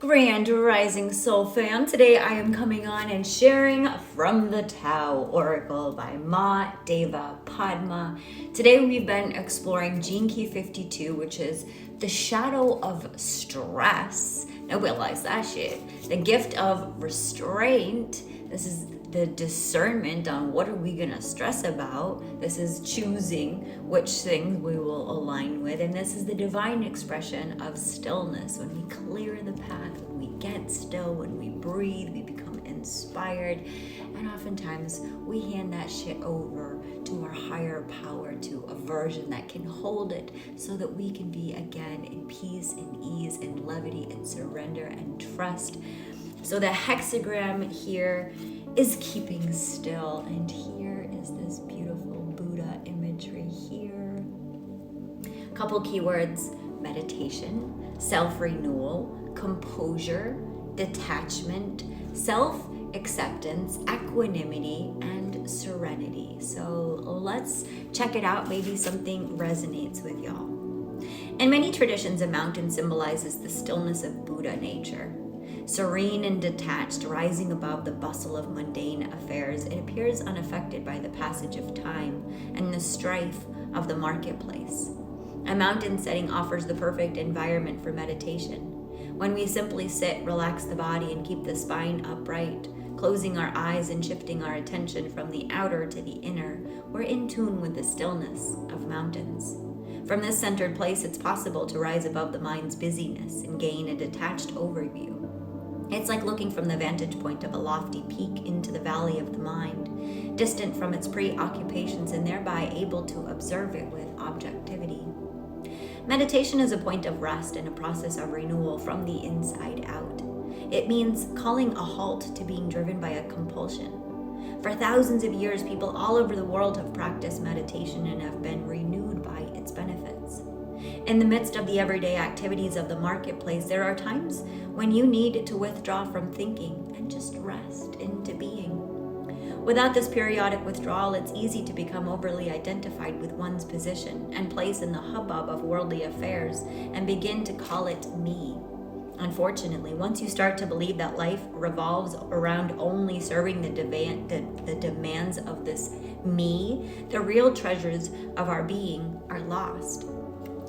Grand Rising Soul Fam. Today I am coming on and sharing from the Tao Oracle by Ma Deva Padma. Today we've been exploring Gene Key 52, which is the shadow of stress. Now realize that shit. The gift of restraint. This is the discernment on what are we going to stress about. This is choosing which things we will align with. And this is the divine expression of stillness. When we clear the path, when we get still, when we breathe, we become inspired. And oftentimes we hand that shit over to our higher power, to a version that can hold it so that we can be again in peace and ease and levity and surrender and trust. So the hexagram here is keeping still, and here is this beautiful Buddha imagery here. Couple keywords: meditation, self-renewal, composure, detachment, self-acceptance, equanimity, and serenity. So let's check it out. Maybe something resonates with y'all. In many traditions, a mountain symbolizes the stillness of Buddha nature. Serene and detached, rising above the bustle of mundane affairs, it appears unaffected by the passage of time and the strife of the marketplace. A mountain setting offers the perfect environment for meditation. When we simply sit, relax the body, and keep the spine upright, closing our eyes and shifting our attention from the outer to the inner, we're in tune with the stillness of mountains. From this centered place, it's possible to rise above the mind's busyness and gain a detached overview. It's like looking from the vantage point of a lofty peak into the valley of the mind, distant from its preoccupations and thereby able to observe it with objectivity. Meditation is a point of rest and a process of renewal from the inside out. It means calling a halt to being driven by a compulsion. For thousands of years, people all over the world have practiced meditation and have been renewed by its benefits. In the midst of the everyday activities of the marketplace, there are times when you need to withdraw from thinking and just rest into being. Without this periodic withdrawal, it's easy to become overly identified with one's position and place in the hubbub of worldly affairs and begin to call it me. Unfortunately, once you start to believe that life revolves around only serving the demands of this me, the real treasures of our being are lost.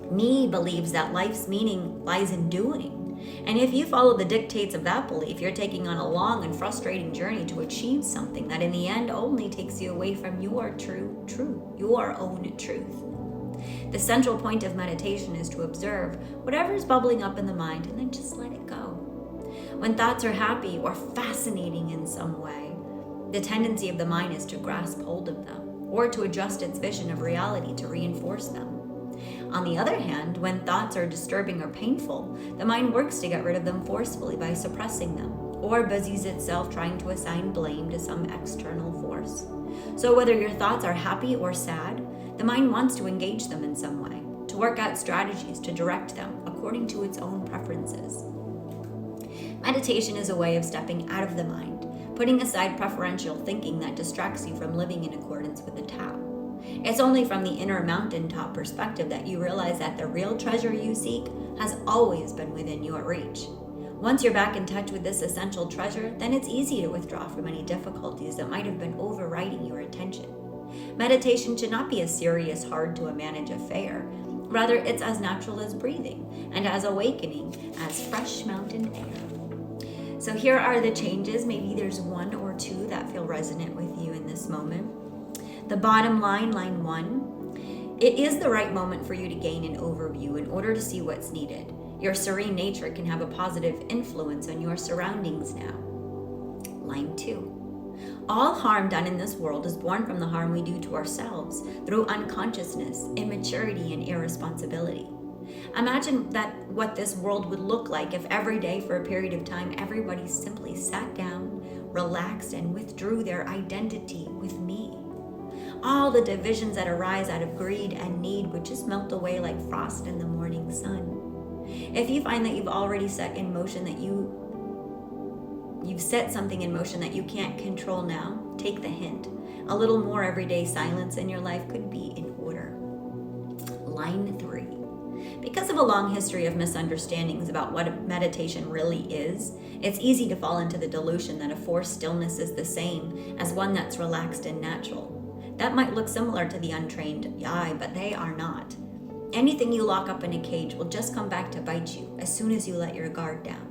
Me believes that life's meaning lies in doing. And if you follow the dictates of that belief, you're taking on a long and frustrating journey to achieve something that in the end only takes you away from your true truth, your own truth. The central point of meditation is to observe whatever is bubbling up in the mind and then just let it go. When thoughts are happy or fascinating in some way, the tendency of the mind is to grasp hold of them or to adjust its vision of reality to reinforce them. On the other hand, when thoughts are disturbing or painful, the mind works to get rid of them forcefully by suppressing them, or busies itself trying to assign blame to some external force. So whether your thoughts are happy or sad, the mind wants to engage them in some way, to work out strategies to direct them according to its own preferences. Meditation is a way of stepping out of the mind, putting aside preferential thinking that distracts you from living in accordance with the Tao. It's only from the inner mountaintop perspective that you realize that the real treasure you seek has always been within your reach. Once you're back in touch with this essential treasure, then it's easy to withdraw from any difficulties that might have been overriding your attention. Meditation should not be a serious, hard-to-manage affair. Rather, it's as natural as breathing and as awakening as fresh mountain air. So here are the changes. Maybe there's one or two that feel resonant with you in this moment. The bottom line, line 1, it is the right moment for you to gain an overview in order to see what's needed. Your serene nature can have a positive influence on your surroundings now. Line 2, all harm done in this world is born from the harm we do to ourselves through unconsciousness, immaturity, and irresponsibility. Imagine that what this world would look like if every day for a period of time everybody simply sat down, relaxed, and withdrew their identity with me. All the divisions that arise out of greed and need would just melt away like frost in the morning sun. If you find that you've already set in motion that you've set something in motion that you can't control now, take the hint. A little more everyday silence in your life could be in order. Line 3. Because of a long history of misunderstandings about what meditation really is, it's easy to fall into the delusion that a forced stillness is the same as one that's relaxed and natural. That might look similar to the untrained eye, but they are not. Anything you lock up in a cage will just come back to bite you as soon as you let your guard down.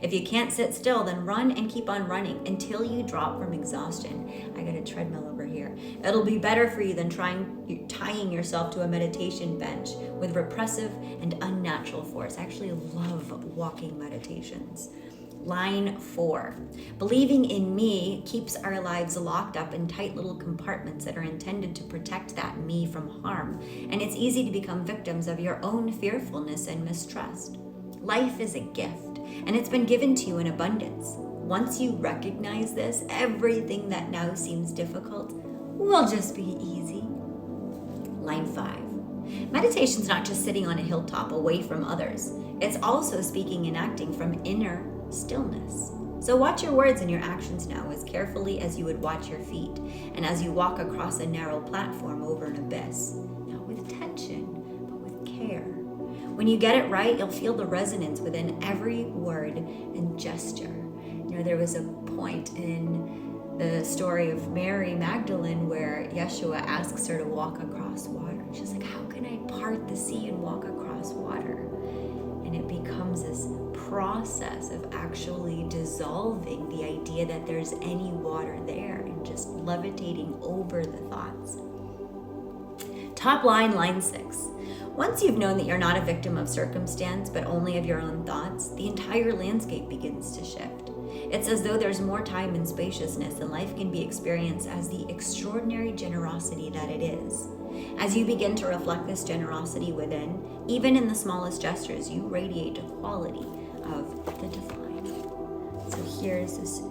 If you can't sit still, then run and keep on running until you drop from exhaustion. I got a treadmill over here. It'll be better for you than tying yourself to a meditation bench with repressive and unnatural force. I actually love walking meditations. Line 4. Believing in me keeps our lives locked up in tight little compartments that are intended to protect that me from harm, and it's easy to become victims of your own fearfulness and mistrust. Life is a gift, and it's been given to you in abundance. Once you recognize this, everything that now seems difficult will just be easy. Line 5. Meditation's not just sitting on a hilltop away from others. It's also speaking and acting from inner stillness. So watch your words and your actions now as carefully as you would watch your feet, and as you walk across a narrow platform over an abyss. Not with tension, but with care. When you get it right, you'll feel the resonance within every word and gesture. You know, there was a point in the story of Mary Magdalene where Yeshua asks her to walk across water. And she's like, how can I part the sea and walk across water? And it becomes this process of actually dissolving the idea that there's any water there and just levitating over the thoughts. Top line, line 6. Once you've known that you're not a victim of circumstance, but only of your own thoughts, the entire landscape begins to shift. It's as though there's more time and spaciousness, and life can be experienced as the extraordinary generosity that it is. As you begin to reflect this generosity within, even in the smallest gestures, you radiate a quality of the divine. So here's this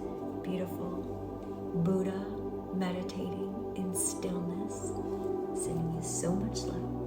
beautiful Buddha meditating in stillness, sending you so much love.